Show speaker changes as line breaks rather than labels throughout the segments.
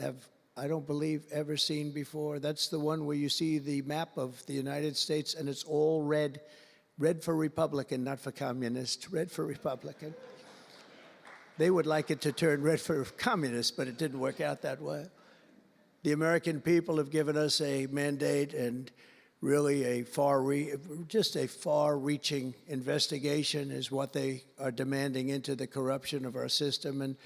have, I don't believe, ever seen before. That's the one where you see the map of the United States, and it's all red. Red for Republican, not for communist. Red for Republican. They would like it to turn red for communist, but it didn't work out that way. The American people have given us a mandate and really a just a far-reaching investigation is what they are demanding into the corruption of our system. And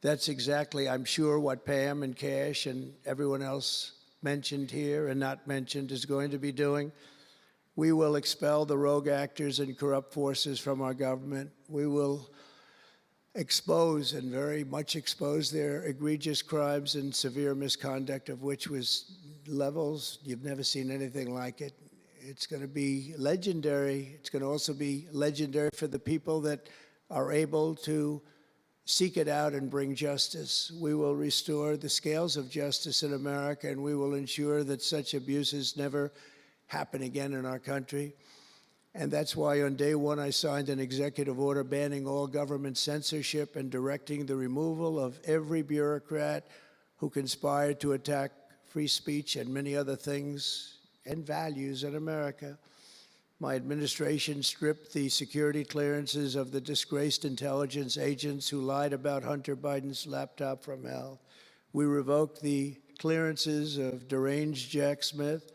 that's exactly, I'm sure, what Pam and Kash and everyone else mentioned here and not mentioned is going to be doing. We will expel the rogue actors and corrupt forces from our government. We will expose and very much expose their egregious crimes and severe misconduct, of which was levels you've never seen anything like it. It's going to be legendary. It's going to also be legendary for the people that are able to seek it out and bring justice. We will restore the scales of justice in America, and we will ensure that such abuses never happen again in our country. And that's why on day one, I signed an executive order banning all government censorship and directing the removal of every bureaucrat who conspired to attack free speech and many other things and values in America. My administration stripped the security clearances of the disgraced intelligence agents who lied about Hunter Biden's laptop from hell. We revoked the clearances of deranged Jack Smith,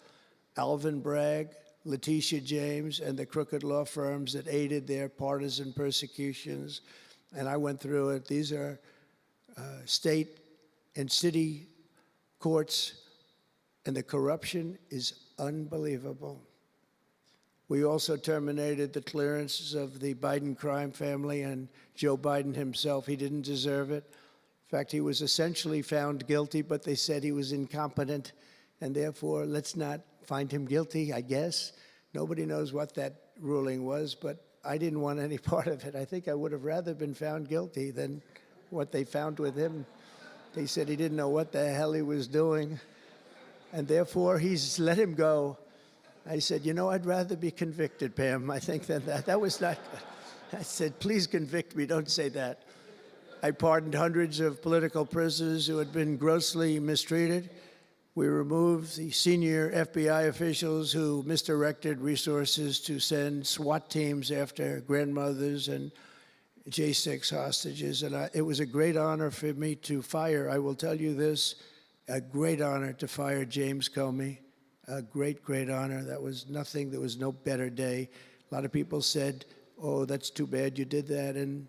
Alvin Bragg, Letitia James, and the crooked law firms that aided their partisan persecutions. And I went through it. These are state and city courts, and the corruption is unbelievable. We also terminated the clearances of the Biden crime family and Joe Biden himself. He didn't deserve it. In fact, he was essentially found guilty, but they said he was incompetent, and therefore let's not find him guilty, I guess. Nobody knows what that ruling was, but I didn't want any part of it. I think I would have rather been found guilty than what they found with him. They said he didn't know what the hell he was doing, and therefore he's let him go. I said, you know, I'd rather be convicted, Pam, I think, than that. That was not good. I said, please convict me, don't say that. I pardoned hundreds of political prisoners who had been grossly mistreated. We removed the senior FBI officials who misdirected resources to send SWAT teams after grandmothers and J6 hostages. And it was a great honor for me to fire, I will tell you this, a great honor to fire James Comey. A great, great honor. That was nothing. There was no better day. A lot of people said, oh, that's too bad you did that. And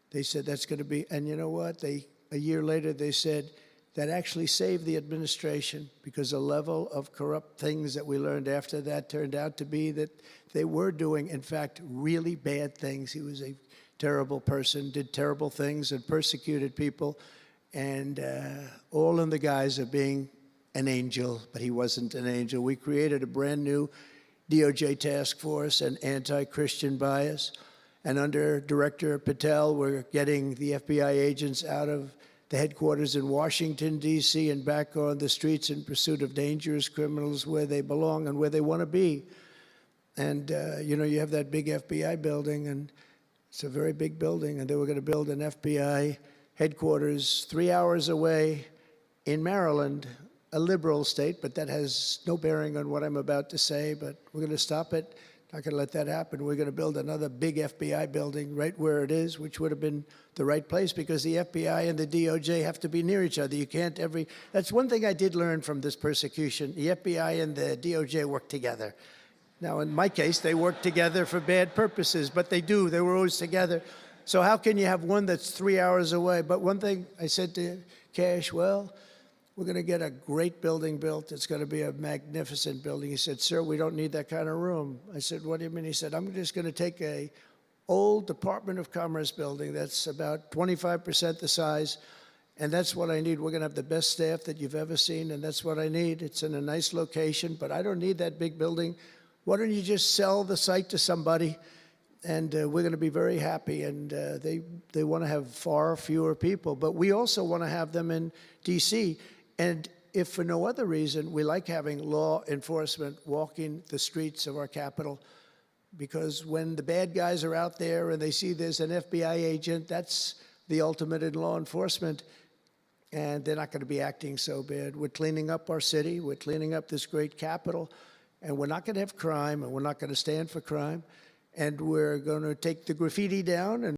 they said that's going to be, and you know what? A year later, they said that actually saved the administration, because the level of corrupt things that we learned after that turned out to be that they were doing, in fact, really bad things. He was a terrible person, did terrible things, and persecuted people, and all in the guise of being an angel, but he wasn't an angel. We created a brand new DOJ task force and anti-Christian bias. And under Director Patel, we're getting the FBI agents out of the headquarters in Washington, D.C., and back on the streets in pursuit of dangerous criminals where they belong and where they want to be. And, you know, you have that big FBI building, and it's a very big building, and they were going to build an FBI headquarters 3 hours away in Maryland, a liberal state, but that has no bearing on what I'm about to say, but we're going to stop it. Not going to let that happen. We're going to build another big FBI building right where it is, which would have been the right place, because the FBI and the DOJ have to be near each other. You can't that's one thing I did learn from this persecution. The FBI and the DOJ work together. Now, in my case, they work together for bad purposes, but they do. They were always together. So how can you have one that's 3 hours away? But one thing I said to Kash, well, we're going to get a great building built. It's going to be a magnificent building. He said, sir, we don't need that kind of room. I said, what do you mean? He said, I'm just going to take a old Department of Commerce building that's about 25% the size, and that's what I need. We're going to have the best staff that you've ever seen, and that's what I need. It's in a nice location, but I don't need that big building. Why don't you just sell the site to somebody, and we're going to be very happy. And they want to have far fewer people, but we also want to have them in D.C., and if for no other reason, we like having law enforcement walking the streets of our capital, because when the bad guys are out there and they see there's an FBI agent, that's the ultimate in law enforcement. and they're not going to be acting so bad. We're cleaning up our city. We're cleaning up this great capital, and we're not going to have crime, and we're not going to stand for crime. And we're going to take the graffiti down, and